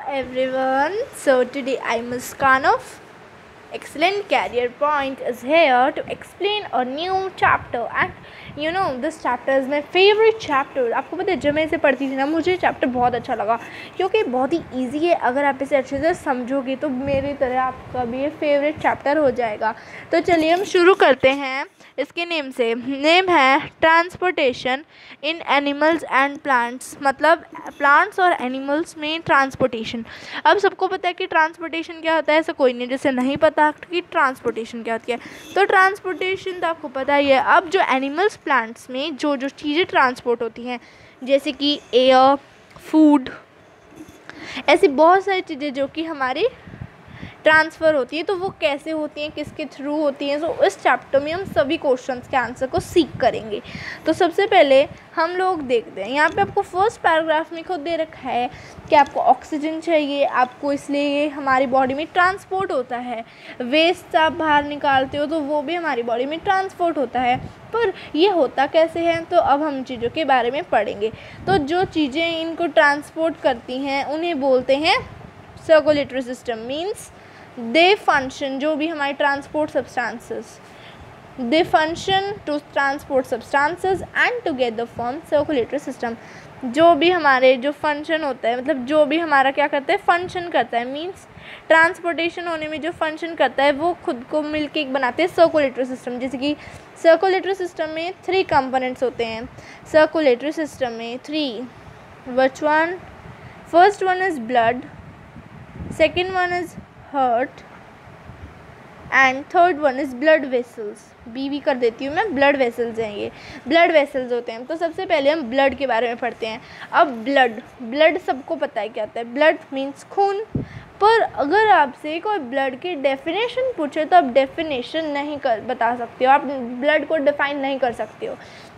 everyone. So today I Muskanov, excellent career point, is here to explain a new chapter. And you know this chapter is my favorite chapter. आपको पता है जब मैं इसे पढ़ती थी ना मुझे चैप्टर बहुत अच्छा लगा क्योंकि बहुत ही ईजी है. अगर आप इसे अच्छे से समझोगे तो मेरी तरह आपका भी ये फेवरेट चैप्टर हो जाएगा. तो चलिए हम शुरू करते हैं. इसके नेम से. नेम है transportation in animals and plants. मतलब प्लांट्स और एनिमल्स में ट्रांसपोर्टेशन. अब सबको पता है कि ट्रांसपोर्टेशन क्या होता है. ऐसा कोई नहीं जिसे नहीं पता कि ट्रांसपोर्टेशन क्या होती है. तो ट्रांसपोर्टेशन तो आपको पता ही है. अब जो एनिमल्स प्लांट्स में जो जो चीज़ें ट्रांसपोर्ट होती हैं जैसे कि एयर, फूड, ऐसी बहुत सारी चीज़ें जो कि हमारी ट्रांसफ़र होती है. तो वो कैसे होती हैं, किसके थ्रू होती हैं. तो इस चैप्टर में हम सभी क्वेश्चंस के आंसर को सीख करेंगे. तो सबसे पहले हम लोग देखते हैं. यहाँ पे आपको फर्स्ट पैराग्राफ में खुद दे रखा है कि आपको ऑक्सीजन चाहिए. आपको इसलिए हमारी बॉडी में ट्रांसपोर्ट होता है. वेस्ट आप बाहर निकालते हो तो वो भी हमारी बॉडी में ट्रांसपोर्ट होता है. पर ये होता कैसे है तो अब हम चीज़ों के बारे में पढ़ेंगे. तो जो चीज़ें इनको ट्रांसपोर्ट करती हैं उन्हें बोलते हैं circulatory system. Means they function, जो भी हमारे transport substances, they function to transport substances and together form circulatory system. जो भी हमारे जो फंक्शन होता है, मतलब जो भी हमारा क्या करता है, फंक्शन करता है. मीन्स ट्रांसपोर्टेशन होने में जो फंक्शन करता है वो खुद को मिलके एक बनाते हैं सर्कुलेटरी सिस्टम. जैसे कि सर्कुलेटरी सिस्टम में 3 कंपोनेंट्स होते हैं. सर्कुलेटरी सिस्टम में 3. Which one? First one is blood, second one is heart and third one is blood vessels. बी कर देती हूँ मैं. ब्लड वेसल्स हैं, ये ब्लड वेसल्स होते हैं. तो सबसे पहले हम ब्लड के बारे में पढ़ते हैं. अब ब्लड सबको पता है क्या होता है. ब्लड मीन्स खून. पर अगर आपसे कोई ब्लड की डेफिनेशन पूछे तो आप डेफिनेशन नहीं बता सकते हो. आप ब्लड को डिफ़ाइन नहीं कर सकते हो.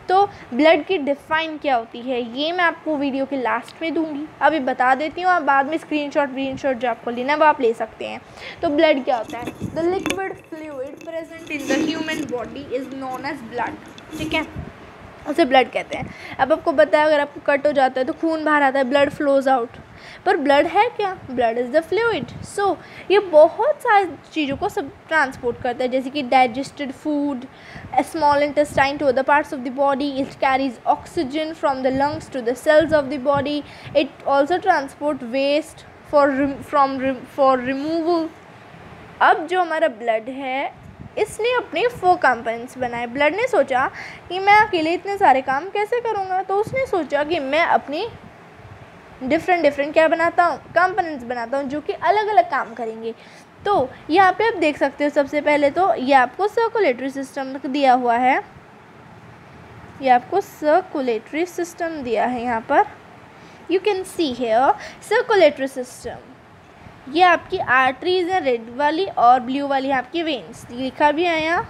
तो ब्लड की डिफ़ाइन क्या होती है ये मैं आपको वीडियो के लास्ट में दूंगी. अभी बता देती हूँ. आप बाद में स्क्रीनशॉट जो आपको लेना है वो आप ले सकते हैं. तो ब्लड क्या होता है? The liquid fluid present in the human body is known as blood. ठीक है, उसे ब्लड कहते हैं. अब आपको पता है अगर आपको कट हो जाता है तो खून बाहर आता है, ब्लड फ्लोज आउट. पर ब्लड है क्या? Blood is the fluid. So ये बहुत सारी चीज़ों को सब ट्रांसपोर्ट करता है. जैसे कि digested food, small intestine to other parts of the body. It carries oxygen from the lungs to the cells of the body. It also transport waste for removal. अब जो हमारा ब्लड है इसने अपने 4 कंपोनेंट्स बनाए. ब्लड ने सोचा कि मैं अकेले इतने सारे काम कैसे करूँगा. तो उसने सोचा कि मैं अपनी डिफरेंट क्या बनाता हूँ, कंपोनेंट्स बनाता हूँ जो कि अलग अलग काम करेंगे. तो यहाँ पे आप देख सकते हो. सबसे पहले तो ये आपको सर्कुलेटरी सिस्टम दिया हुआ है. ये आपको सर्कुलेटरी सिस्टम दिया है. यहाँ पर you can see here circulatory system. ये आपकी आर्टरीज है, रेड वाली, और ब्लू वाली आपकी वेन्स. लिखा भी है यहाँ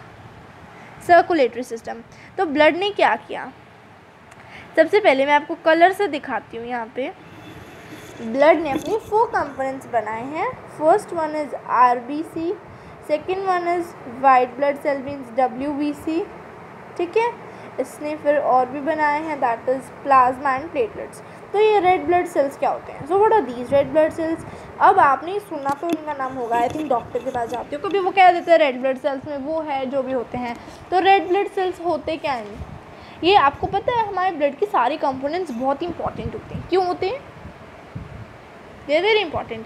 सर्कुलेटरी सिस्टम. तो ब्लड ने क्या किया, सबसे पहले मैं आपको कलर से दिखाती हूँ. यहाँ पे ब्लड ने अपनी 4 कंपोनेंट्स बनाए हैं. First one is RBC, second one is white blood cell means WBC. ठीक है, इसने फिर और भी बनाए हैं, that is plasma and platelets. तो ये रेड ब्लड सेल्स क्या होते हैं? So what are these red blood cells? अब आपने सुना तो इनका नाम होगा, आई थिंक डॉक्टर के पास जाते हो कभी, वो कह देते हैं रेड ब्लड सेल्स में वो है जो भी होते हैं. तो रेड ब्लड सेल्स होते क्या हैं? ये आपको पता है हमारे ब्लड की सारी कंपोनेंट्स बहुत इंपॉर्टेंट होते हैं. क्यों होते हैं? ये वेरी इंपॉर्टेंट.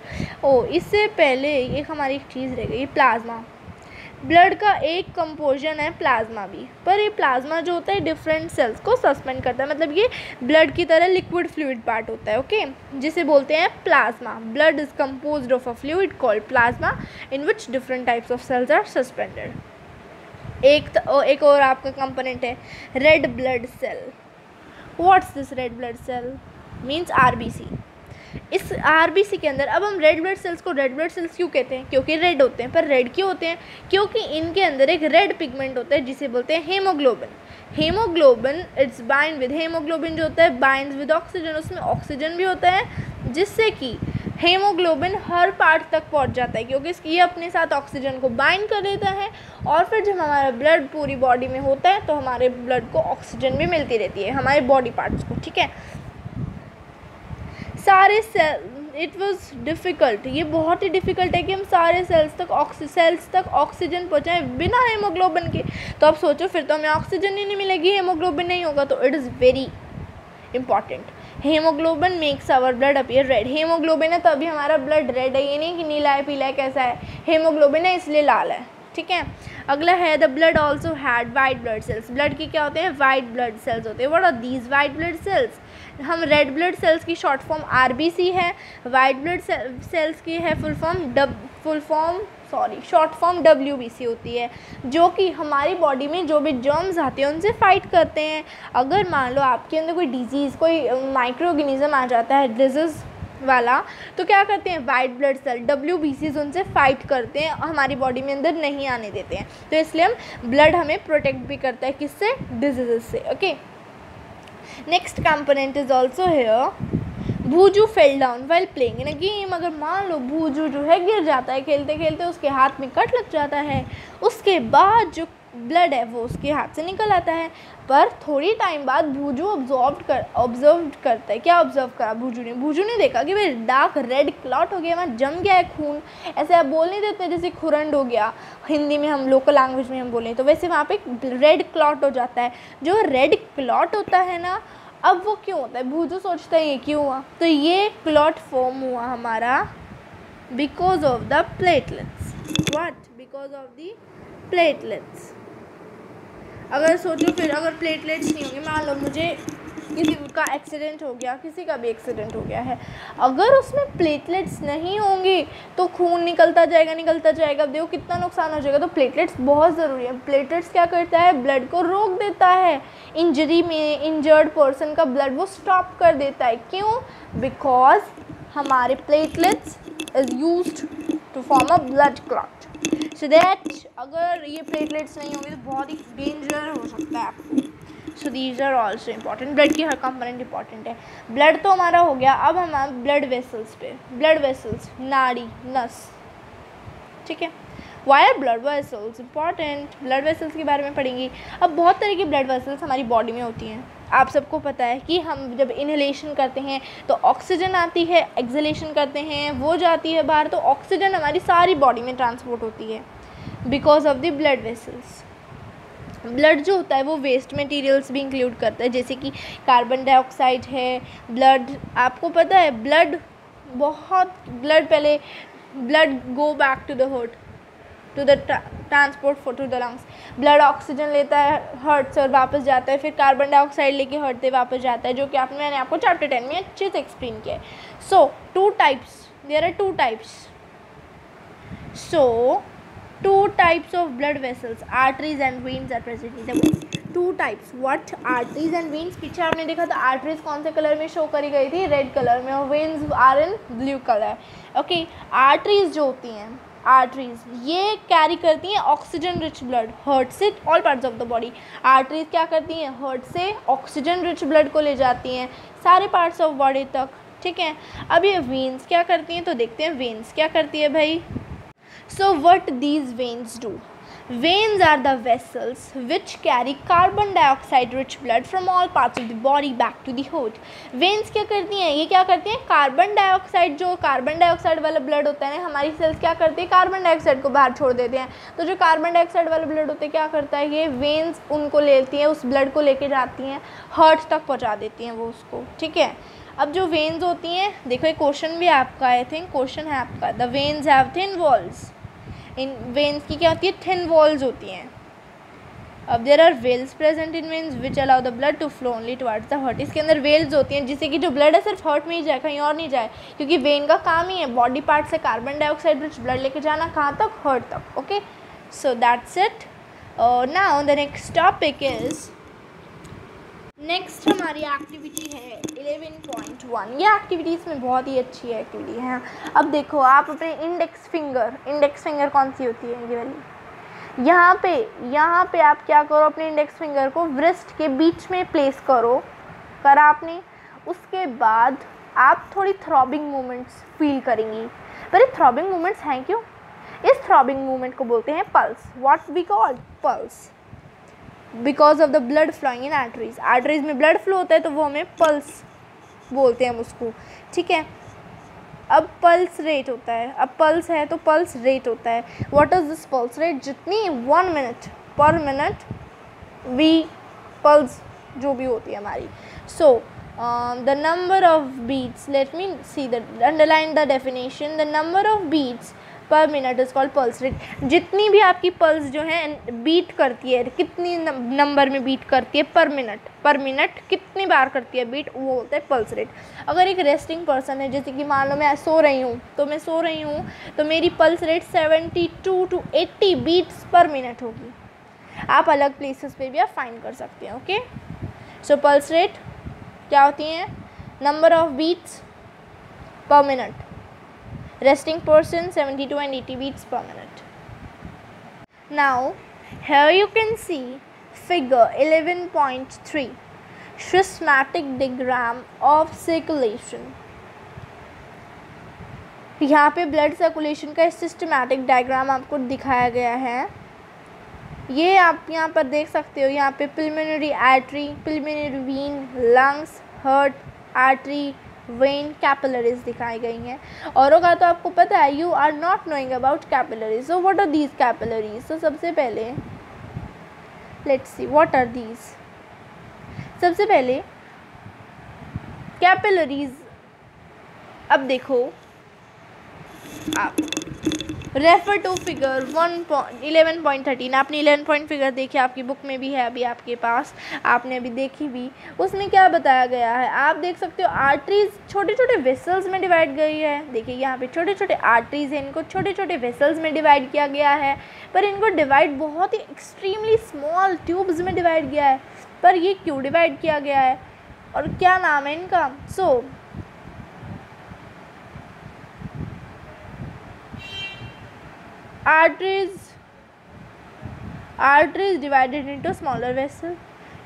इससे पहले एक हमारी एक चीज़ रह गई, प्लाज्मा. ब्लड का एक कंपोजन है प्लाज्मा भी. पर ये प्लाज्मा जो होता है डिफरेंट सेल्स को सस्पेंड करता है. मतलब ये ब्लड की तरह लिक्विड फ्लूइड पार्ट होता है. ओके, जिसे बोलते हैं plasma. Blood is composed of a fluid called plasma in which different types of cells are suspended. एक और आपका कंपोनेंट है red blood cell. What's this red blood cell? Means RBC. इस RBC के अंदर, अब हम रेड ब्लड सेल्स को रेड ब्लड सेल्स क्यों कहते हैं? क्योंकि रेड होते हैं. पर रेड क्यों होते हैं? क्योंकि इनके अंदर एक रेड पिगमेंट होता है जिसे बोलते हैं haemoglobin. Haemoglobin it's bind with, haemoglobin जो होता है बाइंड्स विद ऑक्सीजन. उसमें ऑक्सीजन भी होता है जिससे कि हेमोग्लोबिन हर पार्ट तक पहुंच जाता है क्योंकि ये अपने साथ ऑक्सीजन को बाइंड कर लेता है. और फिर जब हमारा ब्लड पूरी बॉडी में होता है तो हमारे ब्लड को ऑक्सीजन भी मिलती रहती है हमारे बॉडी पार्ट्स को. ठीक है, सारे सेल इट वॉज डिफ़िकल्ट, ये बहुत ही डिफ़िकल्ट है कि हम सारे सेल्स तक ऑक्सीजन पहुँचाएँ बिना हीमोग्लोबिन के। तो आप सोचो फिर तो हमें ऑक्सीजन ही नहीं मिलेगी, हीमोग्लोबिन नहीं होगा। तो it is very important. Haemoglobin makes our blood appear red. Haemoglobin है तभी हमारा ब्लड रेड है, ये नहीं कि नीला है पीला है कैसा है, हीमोग्लोबिन है इसलिए लाल है, ठीक है। अगला है the blood also had white blood cells. Blood की क्या होते हैं, वाइट ब्लड सेल्स होते हैं। What are these white blood cells? हम रेड ब्लड सेल्स की शॉर्ट फॉर्म आरबीसी है, वाइट ब्लड सेल्स की है शॉर्ट फॉर्म डब्ल्यूबीसी होती है, जो कि हमारी बॉडी में जो भी जर्म्स आते हैं उनसे फाइट करते हैं। अगर मान लो आपके अंदर कोई डिजीज़, कोई माइक्रोऑर्गेनिज्म आ जाता है डिजीज़ वाला, तो क्या करते हैं, वाइट ब्लड सेल डब्ल्यूबीसीज उनसे फाइट करते हैं, हमारी बॉडी में अंदर नहीं आने देते हैं। तो इसलिए हम ब्लड हमें प्रोटेक्ट भी करता है, किससे, डिजीज़ से। Okay, next component is also here. भूजू fell down while playing in a game. अगर मान लो भूजू जो है गिर जाता है खेलते खेलते, उसके हाथ में कट लग जाता है, उसके बाद जो ब्लड है वो उसके हाथ से निकल आता है, पर थोड़ी टाइम बाद भूजू ऑब्जर्व करता है। क्या ऑब्जर्व करा भूजू ने देखा कि भाई डार्क रेड क्लॉट हो गया, वहाँ जम गया है खून। ऐसे आप बोल नहीं देते जैसे खुरंड हो गया, हिंदी में हम लोकल लैंग्वेज में हम बोलें तो वैसे वहाँ पे रेड क्लॉट हो जाता है। जो रेड क्लॉट होता है ना, अब वो क्यों होता है, भूजू सोचता है ये क्यों हुआ, तो ये क्लॉट फॉर्म हुआ हमारा because of the platelets. What? Because of the platelets. अगर सोचो फिर अगर प्लेटलेट्स नहीं होंगे, मान लो मुझे किसी का एक्सीडेंट हो गया, किसी का भी एक्सीडेंट हो गया है, अगर उसमें प्लेटलेट्स नहीं होंगे तो खून निकलता जाएगा, देखो कितना नुकसान हो जाएगा। तो प्लेटलेट्स बहुत ज़रूरी है। प्लेटलेट्स क्या करता है, ब्लड को रोक देता है, इंजरी में इंजर्ड पर्सन का ब्लड वो स्टॉप कर देता है। क्यों? बिकॉज हमारे platelets is used to form a blood clot. So that अगर ये प्लेटलेट्स नहीं होंगे तो बहुत ही डेंजर हो सकता है आपको। So these are also important. Blood की हर कंपोनेंट इंपॉर्टेंट है। ब्लड तो हमारा हो गया, अब हम ब्लड वेसल्स पे, ब्लड वेसल्स नाड़ी नस, ठीक है। Why are blood vessels important? Blood vessels के बारे में पढ़ेंगे। अब बहुत तरह की ब्लड वेसल्स हमारी बॉडी में होती हैं। आप सबको पता है कि हम जब इनहेलेशन करते हैं तो ऑक्सीजन आती है, एक्सहेलेशन करते हैं वो जाती है बाहर, तो ऑक्सीजन हमारी सारी बॉडी में ट्रांसपोर्ट होती है because of the blood vessels. Blood जो होता है वो वेस्ट मटेरियल्स भी इंक्लूड करता है, जैसे कि कार्बन डाइऑक्साइड है। ब्लड आपको पता है blood go back to the heart to the transport to the lungs. Blood oxygen लेता है हार्ट से और वापस जाता है, फिर कार्बन डाइऑक्साइड लेके हार्ट से वापस जाता है, जो कि मैंने आपको चैप्टर 10 में अच्छे से एक्सप्लेन किया है। So there are two types of blood vessels, arteries and veins are present in the body. Two types. What? Arteries and veins. पीछे आपने देखा था आर्टरीज कौन से कलर में शो करी गई थी, रेड कलर में, और veins are in blue colour. Okay, arteries जो होती हैं, आर्टरीज ये कैरी करती हैं ऑक्सीजन रिच ब्लड हार्ट से all parts of the body. Arteries क्या करती हैं, हार्ट से ऑक्सीजन रिच ब्लड को ले जाती हैं सारे पार्ट्स ऑफ बॉडी तक, ठीक है। अब ये वेन्स क्या करती हैं, तो देखते हैं वेन्स क्या करती है भाई। So what these veins do? Veins are the vessels which carry carbon dioxide rich blood from all parts of the body back to the heart. Veins क्या करती हैं, ये क्या करती हैं, कार्बन डाइऑक्साइड वाला ब्लड होता है ना, हमारी सेल्स क्या करती है, कार्बन डाइऑक्साइड को बाहर छोड़ देते हैं। तो जो कार्बन डाइऑक्साइड वाला ब्लड होता है क्या करता है, ये वेन्स उनको लेती हैं, उस ब्लड को लेके जाती हैं, हार्ट तक पहुँचा देती हैं वो उसको, ठीक है। अब जो वेन्स होती हैं, देखो एक क्वेश्चन भी आपका, आई थिंक क्वेश्चन है आपका, the veins have thin walls. इन वेन्स की क्या होती है, थिन वॉल्स होती हैं। अब there are valves present in veins which allow the blood to flow only towards the heart. इसके अंदर वेल्स होती हैं जिससे कि जो ब्लड है सिर्फ हार्ट में ही जाए, कहीं और नहीं जाए, क्योंकि वेन का काम ही है बॉडी पार्ट से कार्बन डाइऑक्साइड रिच ब्लड लेके जाना, कहाँ तक, हार्ट तक। Okay, so that's it. Now the next topic is, next हमारी एक्टिविटी है 11.1। ये एक्टिविटी इसमें बहुत ही अच्छी एक्टिविटी है। अब देखो आप अपने इंडेक्स फिंगर कौन सी होती है, ये वाली, यहाँ पे आप क्या करो, अपने इंडेक्स फिंगर को व्रिस्ट के बीच में प्लेस करा आपने। उसके बाद आप थोड़ी थ्रॉबिंग मूवमेंट्स फील करेंगी। पर ये थ्रॉबिंग मूवमेंट्स हैं क्यों, इस थ्रॉबिंग मूवमेंट को बोलते हैं pulse. What we call pulse, because of the blood flowing in arteries. Arteries में ब्लड फ्लो होता है तो वो हमें पल्स बोलते हैं हम उसको, ठीक है। अब पल्स रेट होता है, अब पल्स है तो पल्स रेट होता है. What is this pulse rate? जितनी 1 मिनट पर मिनट वी पल्स जो भी होती है हमारी. सो the number of beats, let me see the underline the definition, the number of beats per minute is called pulse rate. जितनी भी आपकी पल्स जो है बीट करती है, कितनी नंबर में बीट करती है पर मिनट कितनी बार करती है बीट, वो होता है पल्स रेट. अगर एक रेस्टिंग पर्सन है, जैसे कि मान लो मैं सो रही हूँ तो मेरी pulse rate 72 to 80 beats per minute होगी. आप अलग प्लेसेस पे भी आप फाइंड कर सकते हैं. ओके, सो पल्स रेट क्या होती हैं? Number of beats per minute. Resting person 72 and 80 beats per minute. Now here you can see figure 11.3 systematic diagram of circulation. यहाँ पे ब्लड सर्कुलेशन का सिस्टमैटिक डायग्राम आपको दिखाया गया है. ये आप यहाँ पर देख सकते हो. यहाँ पे pulmonary artery, pulmonary vein, lungs, heart, artery, vein, capillaries दिखाई गई हैं. और होगा तो आपको पता है, you are not knowing about capillaries. So what are these capillaries? तो सबसे पहले let's see what are these. सबसे पहले कैपिलरीज, अब देखो आप रेफर टू फिगर 11.13. आपने 11 पॉइंट फिगर देखी, आपकी बुक में भी है अभी आपके पास, आपने अभी देखी भी. उसमें क्या बताया गया है आप देख सकते हो. आर्टरीज छोटे छोटे वेसल्स में डिवाइड गई है. देखिए यहाँ पे छोटे छोटे आर्टरीज हैं, इनको छोटे छोटे वेसल्स में डिवाइड किया गया है. पर इनको डिवाइड बहुत ही एक्सट्रीमली स्मॉल ट्यूब्स में डिवाइड किया है. पर ये क्यों डिवाइड किया गया है और क्या नाम है इनका? सो arteries divided into smaller vessels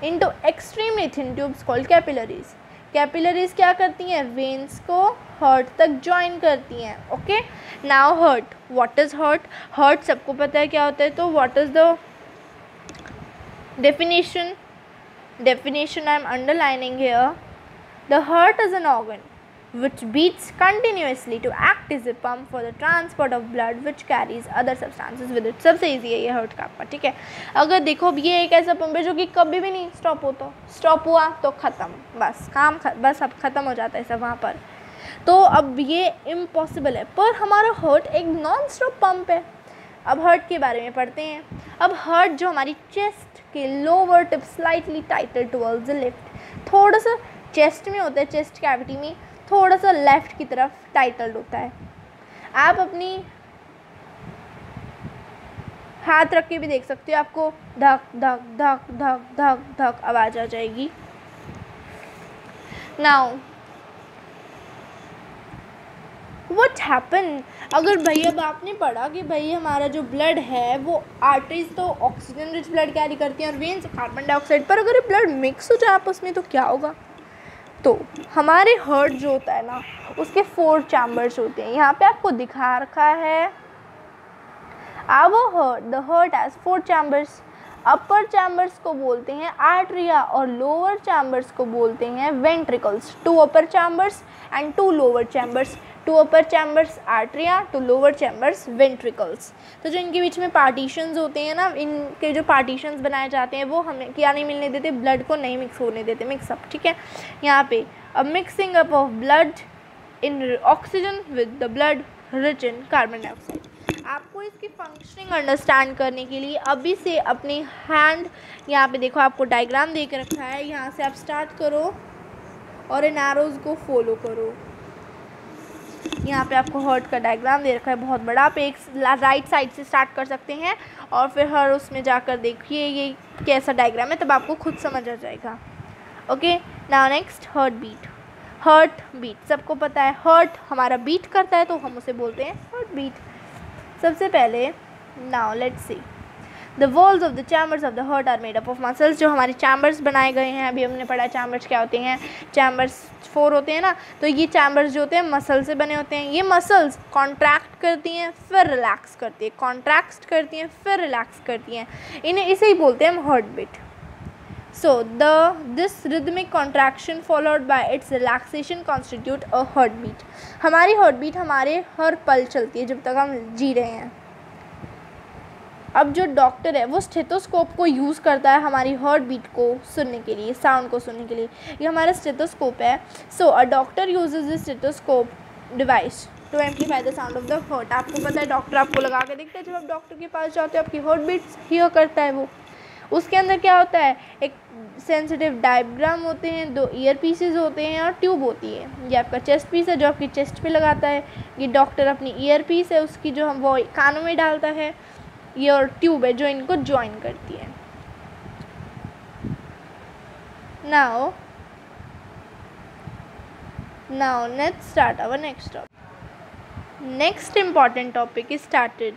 into extremely thin tubes called capillaries. Capillaries क्या करती हैं? वेन्स को हार्ट तक ज्वाइन करती हैं. Okay, now heart. What is heart? Heart सबको पता है क्या होता है. तो what is the definition I am underlining here. The heart is an organ which beats continuously to act as a pump for the transport of blood which carries other substances with it. सबसे easy है ये heart का आपका. ठीक है, अगर देखो ये एक ऐसा पंप है जो कि कभी भी नहीं स्टॉप होता. स्टॉप हुआ तो ख़त्म, बस काम बस अब ख़त्म हो जाता है सब वहाँ पर. तो अब ये इम्पॉसिबल है. पर हमारा हार्ट एक नॉन स्टॉप पंप है. अब हार्ट के बारे में पढ़ते हैं. अब हार्ट जो हमारी चेस्ट के lower tip slightly tighter towards the left, थोड़ा सा चेस्ट में होता है, चेस्ट कैविटी में थोड़ा सा लेफ्ट की तरफ टाइटल्ड होता है. आप अपनी हाथ रख के भी देख सकते हो, आपको धक धक धक धक धक धक आवाज़ आ जाएगी. नाउ व्हाट हैपन, अगर भाई अब आपने पढ़ा कि भाई हमारा जो ब्लड है वो आर्टरीज तो ऑक्सीजन रिच ब्लड कैरी करती हैं और वेन्स कार्बन डाइऑक्साइड, पर अगर ब्लड मिक्स हो जाए आपस में तो क्या होगा? तो हमारे हार्ट जो होता है ना उसके 4 चैम्बर्स होते हैं. यहाँ पे आपको दिखा रखा है. The heart has 4 chambers. Upper chambers को बोलते हैं आर्टरिया और लोअर चैम्बर्स को बोलते हैं ventricles. 2 upper chambers and 2 lower chambers. 2 upper chambers atria, 2 lower chambers ventricles. तो जो इनके बीच में पार्टीशंस होते हैं ना, इनके जो पार्टीशंस बनाए जाते हैं वो हमें क्या नहीं मिलने देते, ब्लड को नहीं मिक्स होने देते, मिक्सअप. ठीक है, यहाँ पे a mixing up of blood in oxygen with the blood rich in carbon dioxide. आपको इसकी फंक्शनिंग अंडरस्टैंड करने के लिए अभी से अपनी हैंड यहाँ पे देखो, आपको डायग्राम दे के रखा है. यहाँ से आप स्टार्ट करो और इन एरोज़ को फॉलो करो. यहाँ पे आपको हार्ट का डायग्राम दे रखा है बहुत बड़ा. आप एक राइट साइड से स्टार्ट कर सकते हैं और फिर हर उसमें जाकर देखिए ये कैसा डायग्राम है, तब आपको खुद समझ आ जाएगा. Okay, now next heart beat. Heart beat सबको पता है, हार्ट हमारा बीट करता है तो हम उसे बोलते हैं हार्ट बीट. सबसे पहले now let's see the walls of the chambers of the heart are made up of muscles. जो हमारे चैम्बर्स बनाए गए हैं, अभी हमने पढ़ा चैम्बर्स क्या होते हैं. चैम्बर्स 4 होते हैं ना, तो ये चैम्बर्स जो होते हैं मसल से बने होते हैं. ये मसल्स कॉन्ट्रैक्ट करती हैं फिर रिलैक्स करती हैं, कॉन्ट्रैक्ट करती हैं फिर रिलैक्स करती हैं. इन्हें इसे ही बोलते हैं हम heart beat. So this rhythmic contraction followed by its relaxation constitute a heartbeat. हमारी heartbeat हमारे हर पल चलती है जब तक हम जी रहे हैं. अब जो डॉक्टर है वो स्टेथोस्कोप को यूज़ करता है हमारी हार्ट बीट को सुनने के लिए, साउंड को सुनने के लिए. ये हमारा स्टेथोस्कोप है. So a doctor uses this stethoscope device to amplify the sound of the heart. आपको पता है डॉक्टर आपको लगा के देखता है जब आप डॉक्टर के पास जाते हो, आपकी हार्ट बीट हियर करता है वो. उसके अंदर क्या होता है, एक सेंसिटिव डायग्राम होते हैं, 2 ईयर पीसेज होते हैं और ट्यूब होती है. ये आपका चेस्ट पीस है जो आपकी चेस्ट पे लगाता है. ये डॉक्टर अपनी ईयर पीस है उसकी जो हम वो कानों में डालता है. ये और ट्यूब है जो इनको ज्वाइन करती है. Now let's start our next topic. Next important topic is started,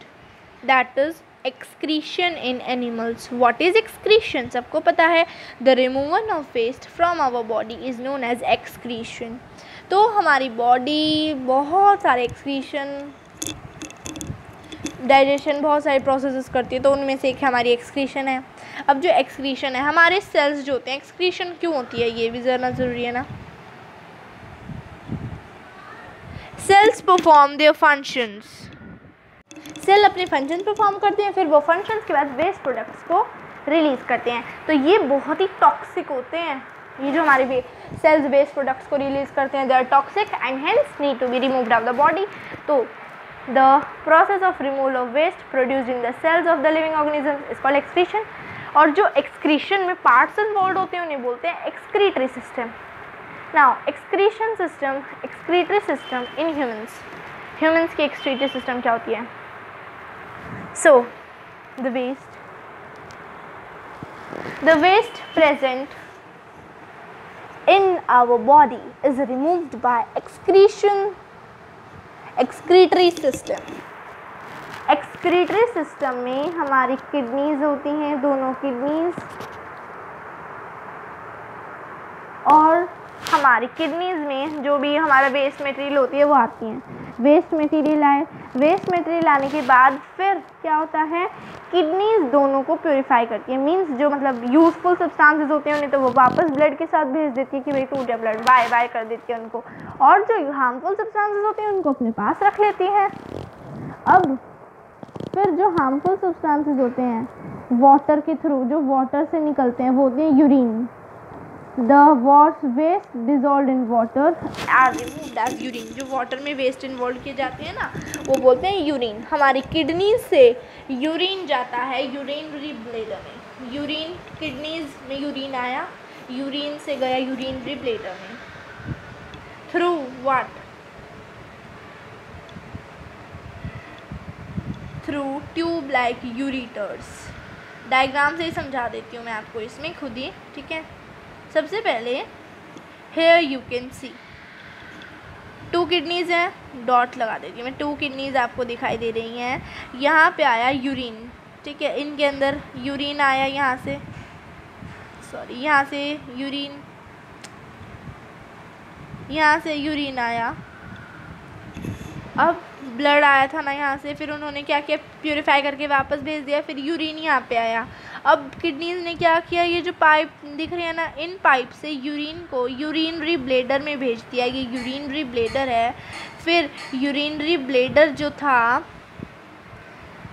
that is excretion in animals. What is excretion? सबको पता है, the removal of waste from our body is known as excretion. तो हमारी body बहुत सारे excretion, digestion बहुत सारे processes करती है, तो उनमें से एक हमारी एक्सक्रीशन है. अब जो एक्सक्रीशन है, हमारे सेल्स जो होते हैं, एक्सक्रीशन क्यों होती है ये भी ज़रा ज़रूरी है ना. Cells perform their functions. Cell अपने फंक्शन परफॉर्म करते हैं, फिर वो फंक्शंस के बाद वेस्ट प्रोडक्ट्स को रिलीज़ करते हैं. तो ये बहुत ही टॉक्सिक होते हैं. ये जो हमारे सेल्स वेस्ट प्रोडक्ट्स को रिलीज़ करते हैं, they are toxic and hence need to be removed out the body. तो the process of removal of waste produced in the cells of the living organisms is called excretion. और जो excretion में parts involved होते हैं उन्हें बोलते हैं excretory system. Now excretory system in humans की excretory system क्या होती है? So the waste present in our body is removed by excretory system में हमारी किडनीज होती हैं, दोनों किडनीज, और हमारी किडनीज में जो भी हमारा वेस्ट मटेरियल होती है वो आती हैं. वेस्ट मटेरियल आने के बाद फिर क्या होता है, किडनीज दोनों को प्योरीफाई करती है. मींस जो मतलब यूजफुल सब्सटेंसेस होते हैं उन्हें तो वो वापस ब्लड के साथ भेज देती है कि भाई टूट गया ब्लड, बाय कर देती है उनको. और जो हार्मफुल सब्सटेंसेस होते हैं उनको अपने पास रख लेती है. अब फिर जो हार्मफुल सब्सटेंसेस होते हैं वाटर के थ्रू, जो वाटर से निकलते हैं, वो होते हैं urine. The waste dissolved in water are removed as urine. जो वाटर में वेस्ट इन्वॉल्व किए जाते हैं ना, वो बोलते हैं यूरिन. हमारी किडनीज से यूरिन जाता है यूरिनरी ब्लैडर में. यूरिन किडनीज में यूरिन आया, यूरिन से गया यूरिनरी ब्लैडर में. Through what? Through tube like ureters. Diagram से ही समझा देती हूँ मैं आपको इसमें खुद ही, ठीक है. सबसे पहले here you can see 2 kidneys हैं, डॉट लगा देती हूँ मैं. 2 किडनीज आपको दिखाई दे रही हैं. यहाँ पे आया यूरिन, ठीक है. इनके अंदर यूरिन आया, यहाँ से यूरिन आया. अब ब्लड आया था ना यहाँ से, फिर उन्होंने क्या किया, प्योरीफाई करके वापस भेज दिया. फिर यूरिन यहाँ पे आया. अब किडनीज ने क्या किया, ये जो पाइप दिख रही है ना, इन पाइप से यूरिन को यूरिनरी ब्लैडर में भेज दिया. ये यूरिनरी ब्लैडर है. फिर यूरिनरी ब्लैडर जो था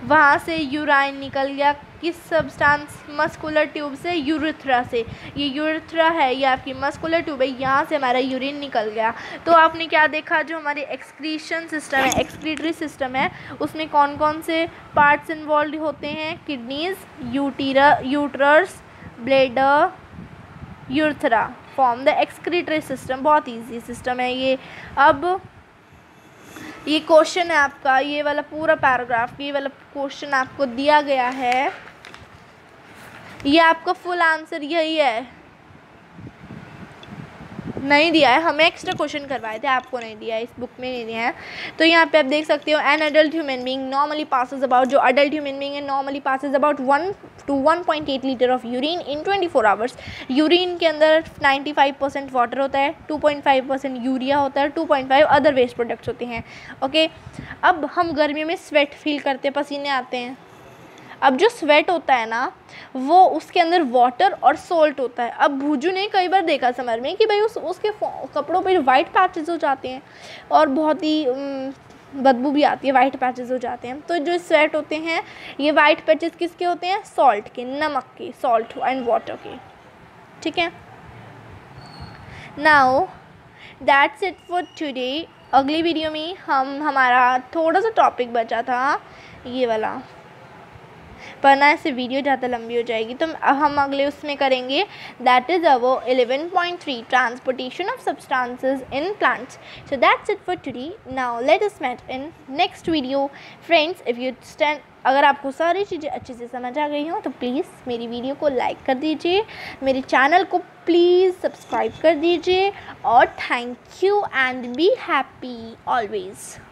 वहाँ से यूराइन निकल गया. किस सब्सटेंस? मस्कुलर ट्यूब से, यूरेथ्रा से. ये यूरेथ्रा है, ये आपकी मस्कुलर ट्यूब है, यहाँ से हमारा यूरिन निकल गया. तो आपने क्या देखा, जो हमारे एक्सक्रीशन सिस्टम है, एक्सक्रीटरी सिस्टम है, उसमें कौन कौन से पार्ट्स इन्वॉल्व होते हैं? Kidneys, uterus, bladder, urethra form the excretory system. बहुत ईजी सिस्टम है ये. अब ये क्वेश्चन है आपका, ये वाला पूरा पैराग्राफ, ये वाला क्वेश्चन आपको दिया गया है. ये आपका फुल आंसर यही है. नहीं दिया है, हमें एक्स्ट्रा क्वेश्चन करवाए थे, आपको नहीं दिया है, इस बुक में नहीं दिया है. तो यहाँ पे आप देख सकते हो, an adult human being normally passes about, जो अडल्ट ह्यूमन बीइंग है normally passes about 1 to 1.8 litre of urine in 24 hours. Urine के अंदर 95% वाटर होता है, 2.5% यूरिया होता है, 2.5 अदर वेस्ट प्रोडक्ट्स होते हैं. ओके. अब हम गर्मियों में स्वेट फील करते हैं, पसीने आते हैं. अब जो स्वेट होता है ना वो उसके अंदर वाटर और सॉल्ट होता है। अब भूजू ने कई बार देखा समर में कि भाई उसके कपड़ों पे वाइट पैचेस हो जाते हैं और बहुत ही बदबू भी आती है, वाइट पैचेस हो जाते हैं। तो जो स्वेट होते हैं ये वाइट पैचेस किसके होते हैं? सॉल्ट के, नमक के, सॉल्ट एंड वाटर के, ठीक है। Now that's it for today. अगली वीडियो में हमारा थोड़ा सा टॉपिक बचा था ये वाला, पर ना ऐसे वीडियो ज़्यादा लंबी हो जाएगी तो हम अगले उसमें करेंगे। That is our 11.3 transportation of substances in plants. So that's it for today. Now let us met in next video. Friends, if you stand, अगर आपको सारी चीज़ें अच्छे से समझ आ गई हो तो प्लीज़ मेरी वीडियो को लाइक कर दीजिए, मेरे चैनल को प्लीज़ सब्सक्राइब कर दीजिए और thank you and be happy always.